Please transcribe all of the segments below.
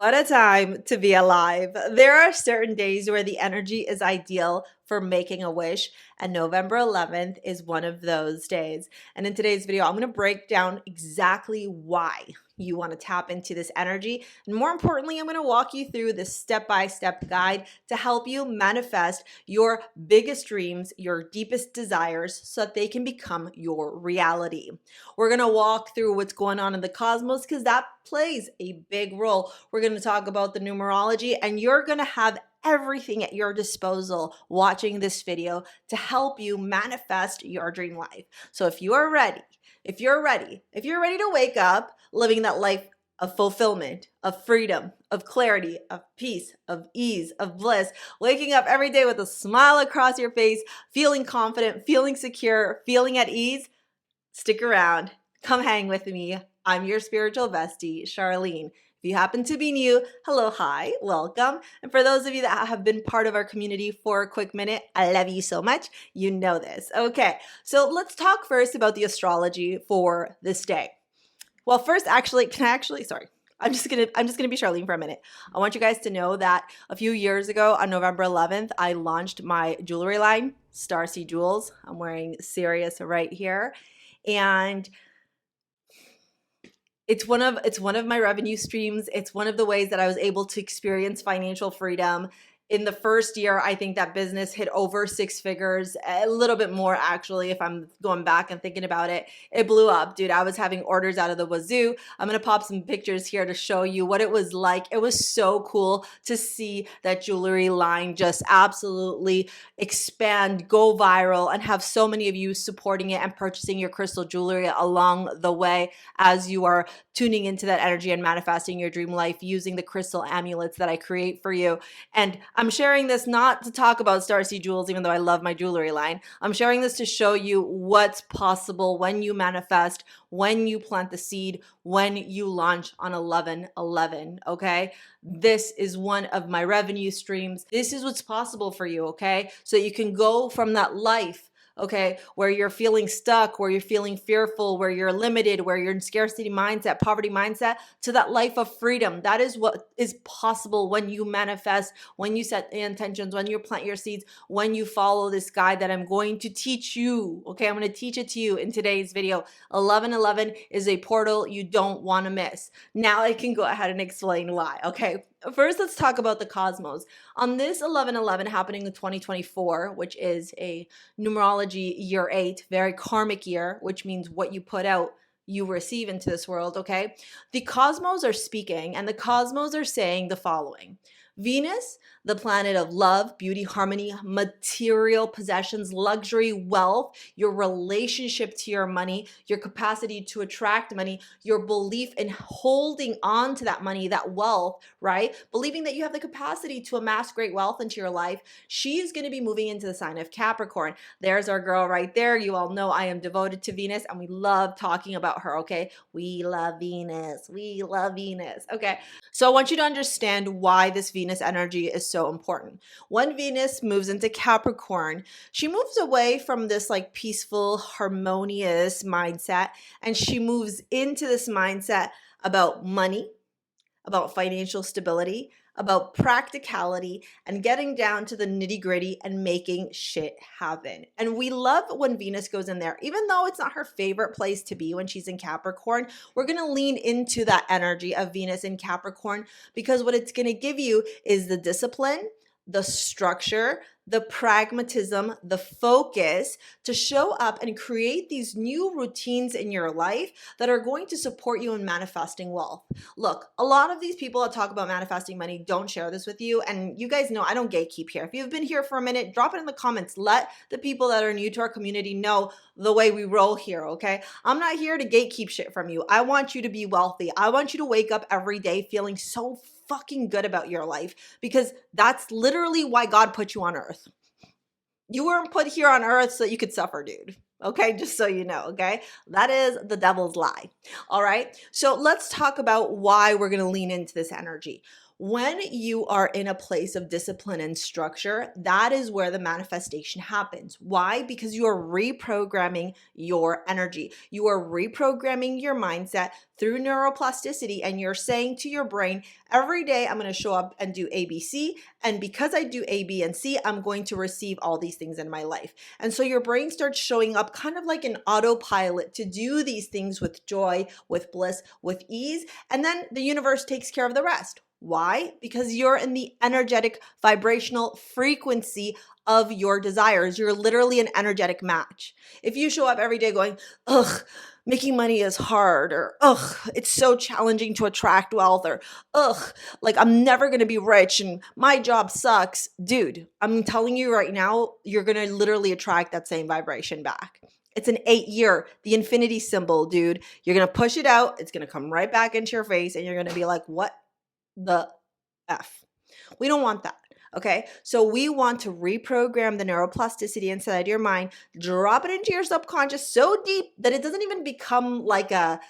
What a time to be alive. There are certain days where the energy is ideal for making a wish, and November 11th is one of those days. And in today's video, I'm going to break down exactly why you want to tap into this energy. And more importantly, I'm going to walk you through this step-by-step guide to help you manifest your biggest dreams, your deepest desires, so that they can become your reality. We're going to walk through what's going on in the cosmos because that plays a big role. We're going to talk about the numerology, and you're going to have everything at your disposal watching this video to help you manifest your dream life. So if you're ready to wake up living that life of fulfillment, of freedom, of clarity, of peace, of ease, of bliss, waking up every day with a smile across your face, feeling confident, feeling secure, feeling at ease, stick around. Come hang with me. I'm your spiritual bestie, Charlene. If you happen to be new, hello, hi, welcome. And for those of you that have been part of our community for a quick minute, I love you so much. You know this. Okay, so let's talk first about the astrology for this day. Well, first, sorry. I'm just gonna be Charlene for a minute. I want you guys to know that a few years ago on November 11th, I launched my jewelry line, StarSea Jewels. I'm wearing Sirius right here. And it's one of my revenue streams. It's one of the ways that I was able to experience financial freedom. In the first year, I think that business hit over 6 figures, a little bit more actually, if I'm going back and thinking about it. It blew up, dude. I was having orders out of the wazoo. I'm going to pop some pictures here to show you what it was like. It was so cool to see that jewelry line just absolutely expand, go viral, and have so many of you supporting it and purchasing your crystal jewelry along the way as you are tuning into that energy and manifesting your dream life using the crystal amulets that I create for you. And I'm sharing this not to talk about StarSea Jewels, even though I love my jewelry line. I'm sharing this to show you what's possible when you manifest, when you plant the seed, when you launch on 11/11, okay? This is one of my revenue streams. This is what's possible for you, okay? So you can go from that life, okay, where you're feeling stuck, where you're feeling fearful, where you're limited, where you're in scarcity mindset, poverty mindset, to that life of freedom. That is what is possible when you manifest, when you set the intentions, when you plant your seeds, when you follow this guide that I'm going to teach you. Okay, I'm going to teach it to you in today's video. 11/11 is a portal you don't want to miss. Now I can go ahead and explain why. Okay, first let's talk about the cosmos. On this 11/11 happening in 2024, which is a numerology year 8, very karmic year, which means what you put out, you receive into this world, okay? The cosmos are speaking, and the cosmos are saying the following. Venus, the planet of love, beauty, harmony, material possessions, luxury, wealth, your relationship to your money, your capacity to attract money, your belief in holding on to that money, that wealth, right? Believing that you have the capacity to amass great wealth into your life. She's going to be moving into the sign of Capricorn. There's our girl right there. You all know I am devoted to Venus, and we love talking about her, okay? We love Venus. We love Venus, okay? So I want you to understand why this Venus energy is so important. When Venus moves into Capricorn, she moves away from this like peaceful, harmonious mindset, and she moves into this mindset about money, about financial stability, about practicality, and getting down to the nitty-gritty and making shit happen. And we love when Venus goes in there. Even though it's not her favorite place to be when she's in Capricorn, we're going to lean into that energy of Venus in Capricorn, because what it's going to give you is the discipline, the structure, the pragmatism, the focus to show up and create these new routines in your life that are going to support you in manifesting wealth. Look, a lot of these people that talk about manifesting money don't share this with you. And you guys know I don't gatekeep here. If you've been here for a minute, drop it in the comments. Let the people that are new to our community know the way we roll here, okay? I'm not here to gatekeep shit from you. I want you to be wealthy. I want you to wake up every day feeling so fucking good about your life, because that's literally why God put you on earth. You weren't put here on earth so that you could suffer, dude. Okay, just so you know, okay? That is the devil's lie. All right, so let's talk about why we're going to lean into this energy. When you are in a place of discipline and structure, that is where the manifestation happens. Why? Because you are reprogramming your energy. You are reprogramming your mindset through neuroplasticity, and you're saying to your brain, every day I'm going to show up and do A, B, C. And because I do A, B, and C, I'm going to receive all these things in my life. And so your brain starts showing up kind of like an autopilot to do these things with joy, with bliss, with ease. And then the universe takes care of the rest. Why? Because you're in the energetic vibrational frequency of your desires. You're literally an energetic match. If you show up every day going, ugh, making money is hard, or ugh, it's so challenging to attract wealth, or ugh, like I'm never going to be rich and my job sucks. Dude, I'm telling you right now, you're going to literally attract that same vibration back. It's an 8-year, the infinity symbol, dude. You're going to push it out. It's going to come right back into your face and you're going to be like, what the F? We don't want that. Okay, so we want to reprogram the neuroplasticity inside your mind, drop it into your subconscious so deep that it doesn't even become like a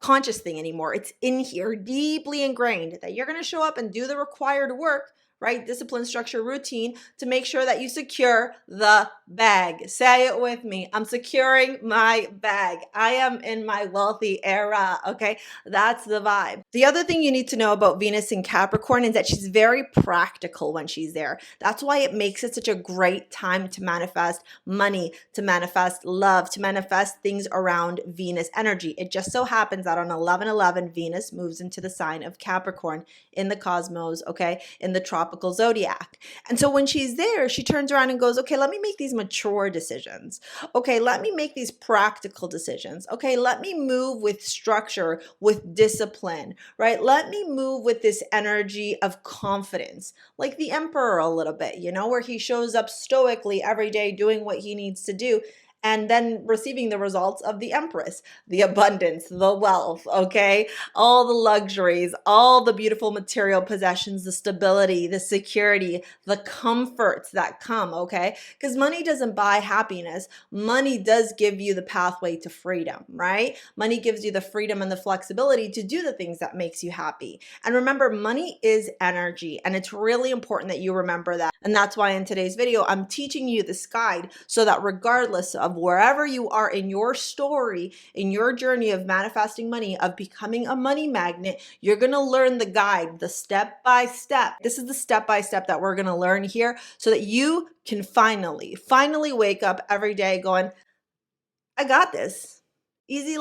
conscious thing anymore. It's in here, deeply ingrained, that you're going to show up and do the required work, right? Discipline, structure, routine, to make sure that you secure the bag. Say it with me. I'm securing my bag. I am in my wealthy era. Okay. That's the vibe. The other thing you need to know about Venus in Capricorn is that she's very practical when she's there. That's why it makes it such a great time to manifest money, to manifest love, to manifest things around Venus energy. It just so happens that on 11/11, Venus moves into the sign of Capricorn in the cosmos, okay, in the tropical zodiac. And so when she's there, she turns around and goes, okay, let me make these mature decisions. Okay, let me make these practical decisions. Okay, let me move with structure, with discipline, right? Let me move with this energy of confidence, like the emperor a little bit, you know, where he shows up stoically every day doing what he needs to do, and then receiving the results of the empress, the abundance, the wealth, okay? All the luxuries, all the beautiful material possessions, the stability, the security, the comforts that come, okay? Because money doesn't buy happiness. Money does give you the pathway to freedom, right? Money gives you the freedom and the flexibility to do the things that makes you happy. And remember, money is energy, and it's really important that you remember that. And that's why in today's video, I'm teaching you this guide so that regardless of wherever you are in your story, in your journey of manifesting money, of becoming a money magnet, you're going to learn the guide, the step-by-step. This is the step-by-step that we're going to learn here so that you can finally wake up every day going, I got this. Easy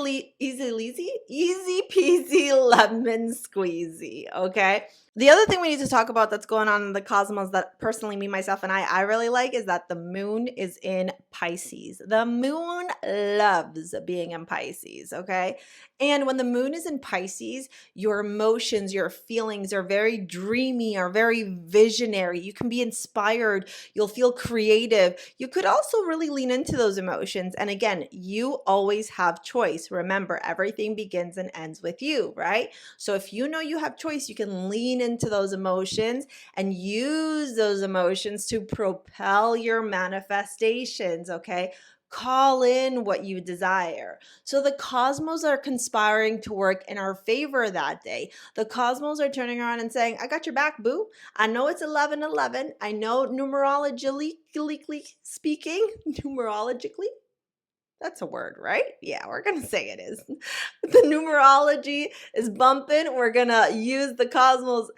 peasy lemon squeezy, okay? The other thing we need to talk about that's going on in the cosmos that personally me, myself, and I really like is that the moon is in Pisces. The moon loves being in Pisces, okay? And when the moon is in Pisces, your emotions, your feelings are very dreamy, are very visionary. You can be inspired. You'll feel creative. You could also really lean into those emotions. And again, you always have choice. Remember, everything begins and ends with you, right? So if you know you have choice, you can lean into those emotions and use those emotions to propel your manifestations, okay? Call in what you desire. So the cosmos are conspiring to work in our favor that day. The cosmos are turning around and saying, I got your back, boo. I know it's 11/11. I know numerologically speaking, numerologically, that's a word, right? Yeah, we're going to say it is. The numerology is bumping. We're going to use the cosmos.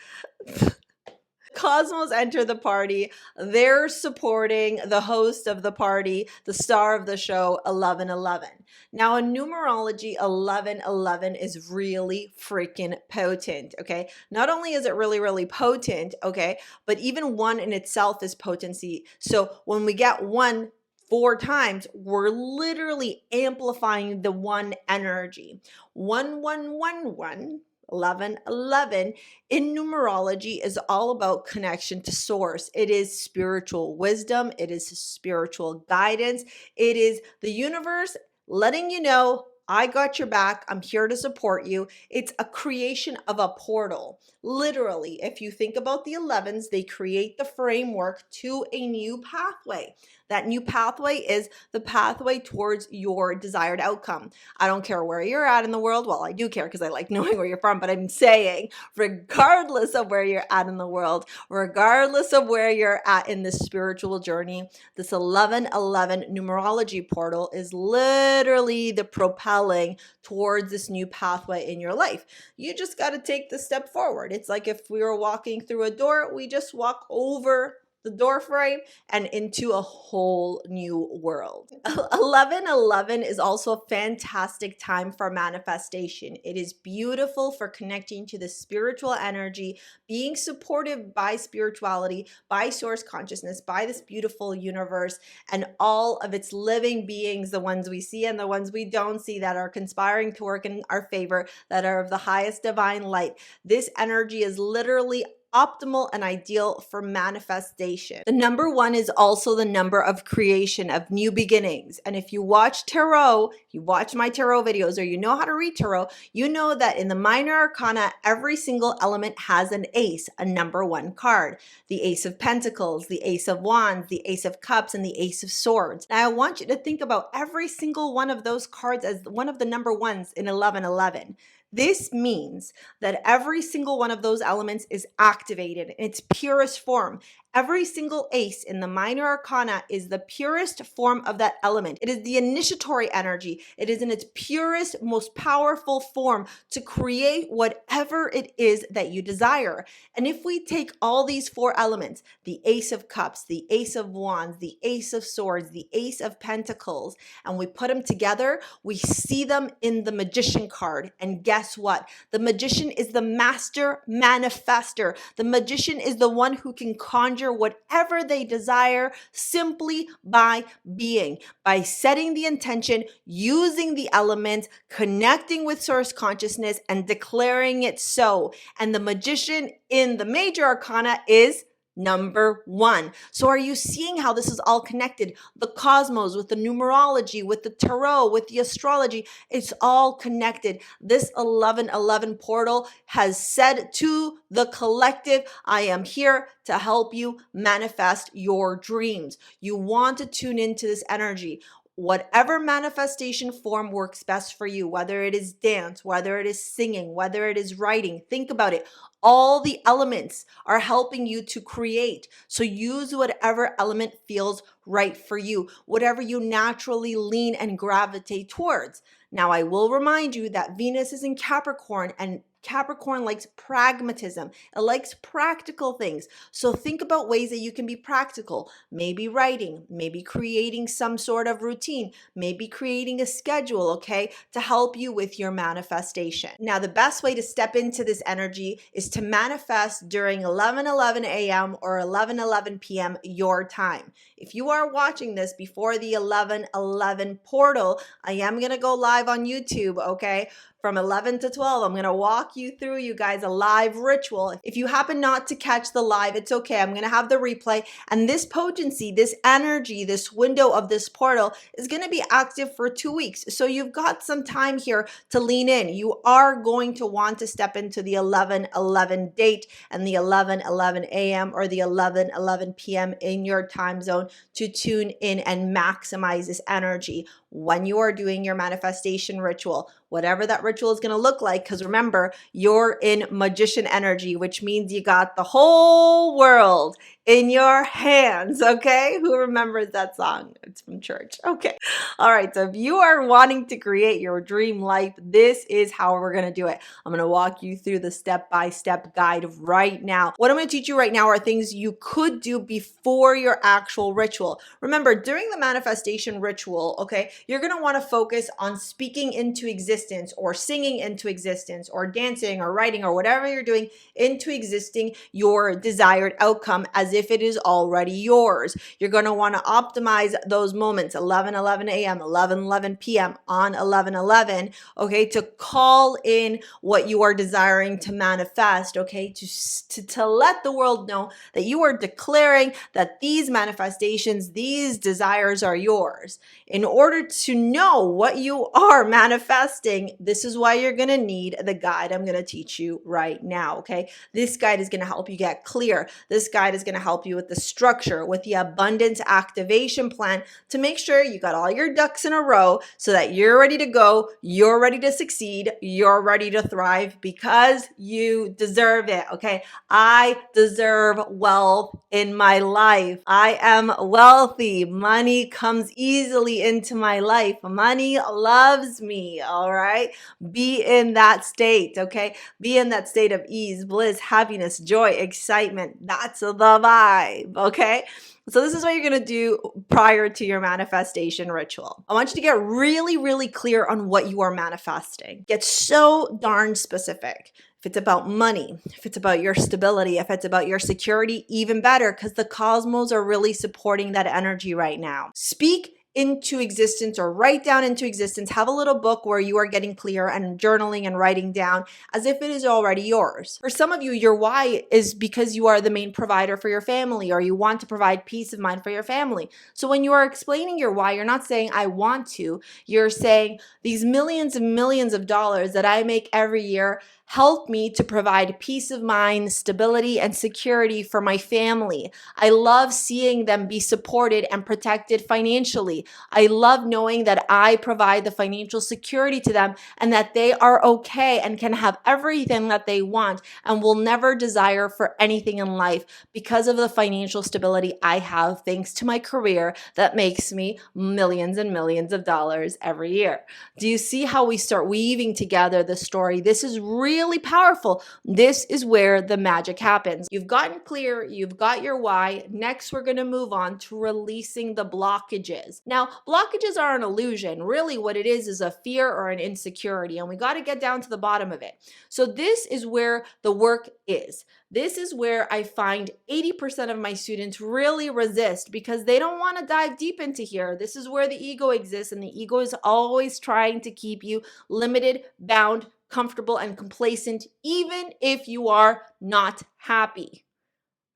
Cosmos enter the party. They're supporting the host of the party, the star of the show, 11/11. Now, in numerology, 11/11 is really freaking potent, okay? Not only is it really potent, okay, but even one in itself is potency. So when we get one 4 times, we're literally amplifying the one energy. 1111, 1111 in numerology is all about connection to source. It is spiritual wisdom. It is spiritual guidance. It is the universe letting you know, I got your back. I'm here to support you. It's a creation of a portal. Literally, if you think about the 11s, they create the framework to a new pathway. That new pathway is the pathway towards your desired outcome. I don't care where you're at in the world. Well, I do care because I like knowing where you're from, but I'm saying regardless of where you're at in the world, regardless of where you're at in this spiritual journey, this 1111 numerology portal is literally the propelling towards this new pathway in your life. You just got to take the step forward. It's like if we were walking through a door, we just walk over the door frame and into a whole new world. 1111 is also a fantastic time for manifestation. It is beautiful for connecting to the spiritual energy, being supported by spirituality, by source consciousness, by this beautiful universe, and all of its living beings, the ones we see and the ones we don't see, that are conspiring to work in our favor, that are of the highest divine light. This energy is literally optimal and ideal for manifestation. The number 1 is also the number of creation, of new beginnings. And if you watch tarot, you watch my tarot videos, or you know how to read tarot, you know that in the minor arcana, every single element has an ace, a number 1 card. The Ace of Pentacles, the Ace of Wands, the Ace of Cups, and the Ace of Swords. Now I want you to think about every single one of those cards as one of the number 1s in 1111. This means that every single one of those elements is activated in its purest form. Every single ace in the minor arcana is the purest form of that element. It is the initiatory energy. It is in its purest, most powerful form to create whatever it is that you desire. And if we take all these 4 elements, the Ace of Cups, the Ace of Wands, the Ace of Swords, the Ace of Pentacles, and we put them together, we see them in the Magician card. And guess what? The Magician is the master manifester. The Magician is the one who can conjure whatever they desire simply by being, by setting the intention, using the elements, connecting with source consciousness, and declaring it so. And the Magician in the major arcana is number 1. So are you seeing how this is all connected? The cosmos with the numerology, with the tarot, with the astrology, it's all connected. This 1111 portal has said to the collective, I am here to help you manifest your dreams. You want to tune into this energy. Whatever manifestation form works best for you, whether it is dance, whether it is singing, whether it is writing, think about it. All the elements are helping you to create. So use whatever element feels right for you, whatever you naturally lean and gravitate towards. Now, I will remind you that Venus is in Capricorn, and Capricorn likes pragmatism. It likes practical things. So think about ways that you can be practical. Maybe writing, maybe creating some sort of routine, maybe creating a schedule, okay, to help you with your manifestation. Now, the best way to step into this energy is to manifest during 11:11 a.m. or 11:11 p.m. your time. If you are watching this before the 11:11 portal, I am going to go live on YouTube, okay? From 11 to 12, I'm going to walk you through, you guys, a live ritual. If you happen not to catch the live, it's okay. I'm going to have the replay. And this potency, this energy, this window of this portal is going to be active for 2 weeks. So you've got some time here to lean in. You are going to want to step into the 11:11 date and the 11:11 a.m. or the 11:11 p.m. in your time zone to tune in and maximize this energy when you are doing your manifestation ritual, whatever that ritual is going to look like. Because remember, you're in magician energy, which means you got the whole world in your hands, okay? Who remembers that song? It's from church. Okay. All right. So if you are wanting to create your dream life, this is how we're going to do it. I'm going to walk you through the step-by-step guide right now. What I'm going to teach you right now are things you could do before your actual ritual. Remember, during the manifestation ritual, okay, you're going to want to focus on speaking into existence or singing into existence or dancing or writing or whatever you're doing into existing your desired outcome as if it is already yours. You're going to want to optimize those moments, 11:11 a.m., 11:11 p.m. on 11:11, okay, to call in what you are desiring to manifest, okay, to let the world know that you are declaring that these manifestations, these desires are yours. In order to know what you are manifesting, this is why you're going to need the guide I'm going to teach you right now, okay? This guide is going to help you get clear. This guide is going to help you with the structure, with the abundance activation plan to make sure you got all your ducks in a row so that you're ready to go, you're ready to succeed, you're ready to thrive because you deserve it, okay? I deserve wealth in my life. I am wealthy. Money comes easily into my life. Money loves me, all right? Be in that state, okay? Be in that state of ease, bliss, happiness, joy, excitement. That's the vibe, okay? So this is what you're going to do prior to your manifestation ritual. I want you to get really, really clear on what you are manifesting. Get so darn specific. If it's about money, if it's about your stability, if it's about your security, even better, because the cosmos are really supporting that energy right now. Speak into existence or write down into existence. Have a little book where you are getting clear and journaling and writing down as if it is already yours. For some of you, your why is because you are the main provider for your family or you want to provide peace of mind for your family. So when you are explaining your why, you're not saying I want to, you're saying these millions and millions of dollars that I make every year help me to provide peace of mind, stability, and security for my family. I love seeing them be supported and protected financially. I love knowing that I provide the financial security to them and that they are okay and can have everything that they want and will never desire for anything in life because of the financial stability I have thanks to my career that makes me millions and millions of dollars every year. Do you see how we start weaving together the story? This is really powerful. This is where the magic happens. You've gotten clear, you've got your why. Next, we're going to move on to releasing the blockages. Now, blockages are an illusion. Really, what it is a fear or an insecurity, and we got to get down to the bottom of it. So this is where the work is. This is where I find 80% of my students really resist because they don't want to dive deep into here. This is where the ego exists, and the ego is always trying to keep you limited, bound, comfortable, and complacent, even if you are not happy.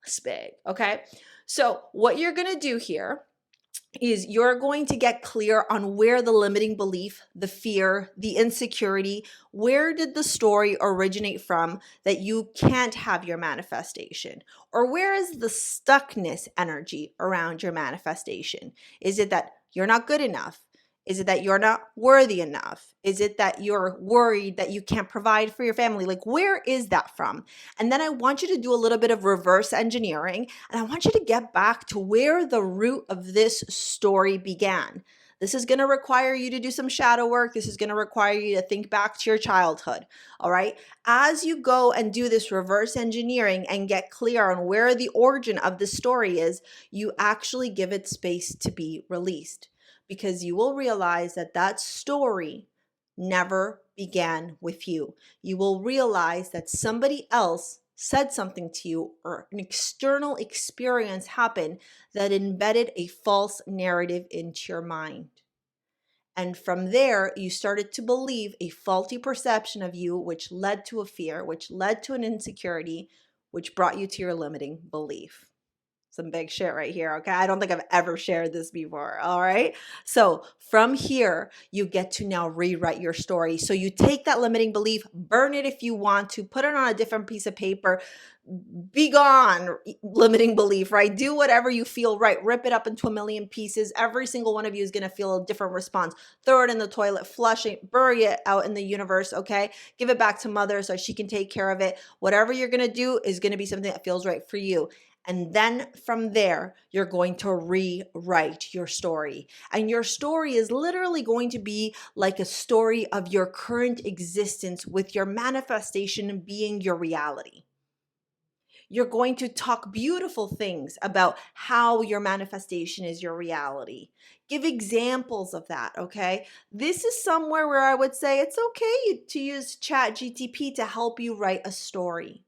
It's big, okay? So what you're going to do here is you're going to get clear on where the limiting belief, the fear, the insecurity, where did the story originate from that you can't have your manifestation? Or where is the stuckness energy around your manifestation? Is it that you're not good enough? Is it that you're not worthy enough? Is it that you're worried that you can't provide for your family? Like, where is that from? And then I want you to do a little bit of reverse engineering, and I want you to get back to where the root of this story began. This is going to require you to do some shadow work. This is going to require you to think back to your childhood. All right. As you go and do this reverse engineering and get clear on where the origin of the story is, you actually give it space to be released. Because you will realize that that story never began with you. You will realize that somebody else said something to you or an external experience happened that embedded a false narrative into your mind. And from there, you started to believe a faulty perception of you, which led to a fear, which led to an insecurity, which brought you to your limiting belief. Some big shit right here, okay? I don't think I've ever shared this before, all right? So from here, you get to now rewrite your story. So you take that limiting belief, burn it if you want to, put it on a different piece of paper, be gone, limiting belief, right? Do whatever you feel right. Rip it up into a million pieces. Every single one of you is going to feel a different response. Throw it in the toilet, flush it, bury it out in the universe, okay? Give it back to mother so she can take care of it. Whatever you're going to do is going to be something that feels right for you. And then from there, you're going to rewrite your story. And your story is literally going to be like a story of your current existence with your manifestation being your reality. You're going to talk beautiful things about how your manifestation is your reality. Give examples of that, okay? This is somewhere where I would say it's okay to use ChatGPT to help you write a story.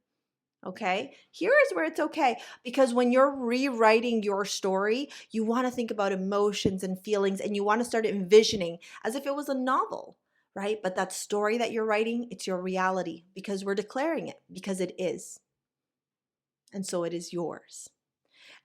Okay, here is where it's okay, because when you're rewriting your story, you want to think about emotions and feelings, and you want to start envisioning as if it was a novel, right? But that story that you're writing, it's your reality because we're declaring it because it is. And so it is yours.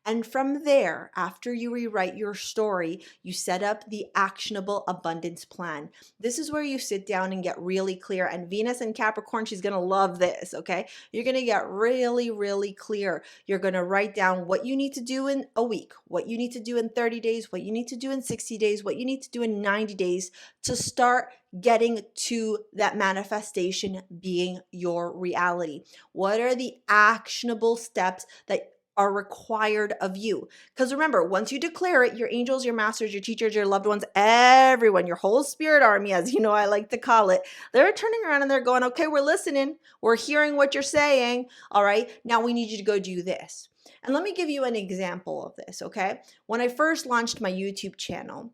And from there, after you rewrite your story, you set up the actionable abundance plan. This is where you sit down and get really clear. And Venus in Capricorn, she's going to love this, okay? You're going to get really, really clear. You're going to write down what you need to do in a week, what you need to do in 30 days, what you need to do in 60 days, what you need to do in 90 days to start getting to that manifestation being your reality. What are the actionable steps that are required of you? Because remember, once you declare it, your angels, your masters, your teachers, your loved ones, everyone, your whole spirit army, as you know I like to call it, they're turning around and they're going, okay, we're listening. We're hearing what you're saying. All right, now we need you to go do this. And let me give you an example of this, okay? When I first launched my YouTube channel,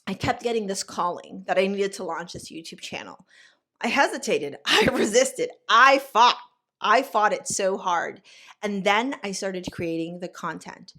I kept getting this calling that I needed to launch this YouTube channel. I hesitated. I resisted. I fought it so hard. And then I started creating the content.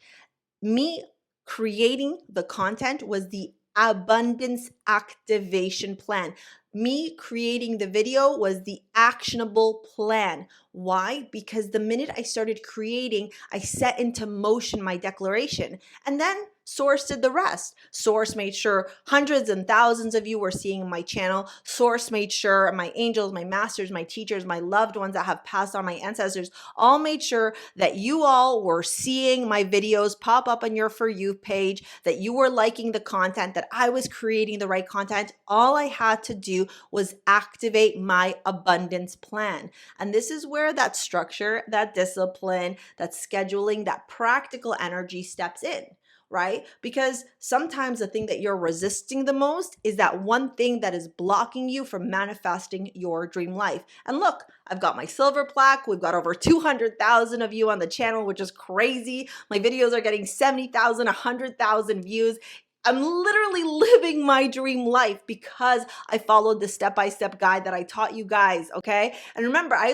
Me creating the content was the abundance activation plan. Me creating the video was the actionable plan. Why? Because the minute I started creating, I set into motion my declaration. And then Source did the rest. Source made sure hundreds and thousands of you were seeing my channel. Source made sure my angels, my masters, my teachers, my loved ones that have passed on, my ancestors, all made sure that you all were seeing my videos pop up on your For You page, that you were liking the content, that I was creating the right content. All I had to do was activate my abundance plan. And this is where that structure, that discipline, that scheduling, that practical energy steps in. Right? Because sometimes the thing that you're resisting the most is that one thing that is blocking you from manifesting your dream life. And look, I've got my silver plaque. We've got over 200,000 of you on the channel, which is crazy. My videos are getting 70,000, 100,000 views. I'm literally living my dream life because I followed the step-by-step guide that I taught you guys, okay? And remember, I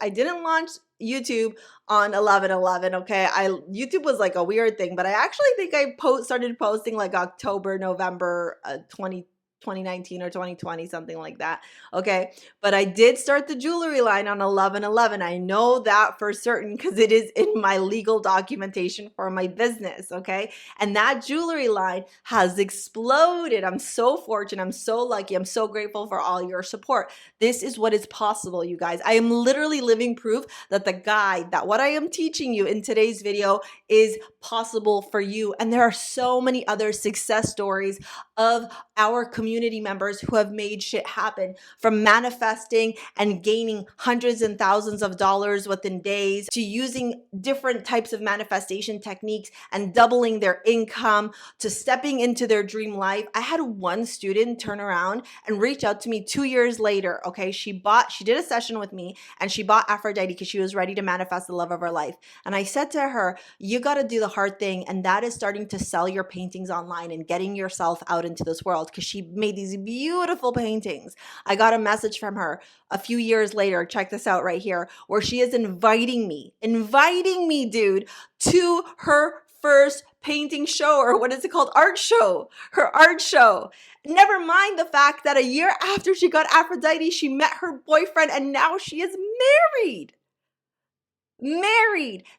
didn't launch YouTube on 11/11, okay? YouTube was like a weird thing, but I actually think I started posting like October, November 2019 or 2020, something like that, okay? But I did start the jewelry line on 11/11. I know that for certain because it is in my legal documentation for my business, okay? And that jewelry line has exploded. I'm so fortunate. I'm so lucky. I'm so grateful for all your support. This is what is possible, you guys. I am literally living proof that the guide, that what I am teaching you in today's video is possible for you. And there are so many other success stories of our community members who have made shit happen, from manifesting and gaining hundreds and thousands of dollars within days to using different types of manifestation techniques and doubling their income to stepping into their dream life. I had one student turn around and reach out to me 2 years later. Okay. She did a session with me and she bought Aphrodite because she was ready to manifest the love of her life. And I said to her, you got to do the hard thing. And that is starting to sell your paintings online and getting yourself out into this world, because she made these beautiful paintings. I got a message from her a few years later. Check this out right here, where she is inviting me, dude, to her first painting show, or what is it called? Art show, her art show. Never mind the fact that a year after she got Aphrodite, she met her boyfriend and now she is married.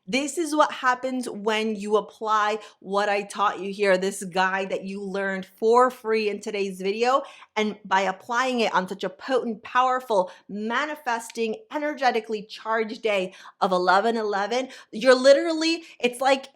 This is what happens when you apply what I taught you here, this guide that you learned for free in today's video. And by applying it on such a potent, powerful, manifesting, energetically charged day of 11/11, you're literally, it's like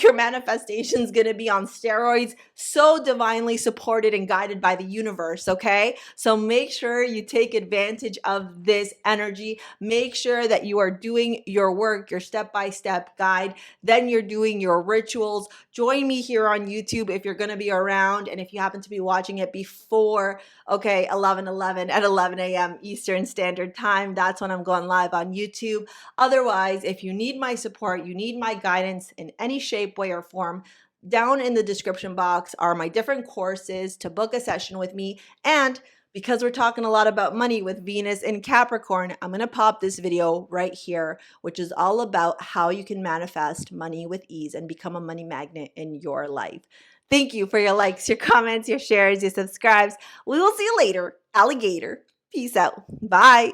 your manifestation is going to be on steroids, so divinely supported and guided by the universe, okay? So make sure you take advantage of this energy. Make sure that you are doing your work, your step-by-step guide. Then you're doing your rituals. Join me here on YouTube if you're going to be around, and if you happen to be watching it before, okay, 11/11 at 11 a.m. Eastern Standard Time. That's when I'm going live on YouTube. Otherwise, if you need my support, you need my guidance in any shape, way, or form, down in the description box are my different courses to book a session with me. And because we're talking a lot about money with Venus in Capricorn, I'm going to pop this video right here, which is all about how you can manifest money with ease and become a money magnet in your life. Thank you for your likes, your comments, your shares, your subscribes. We will see you later, alligator. Peace out. Bye.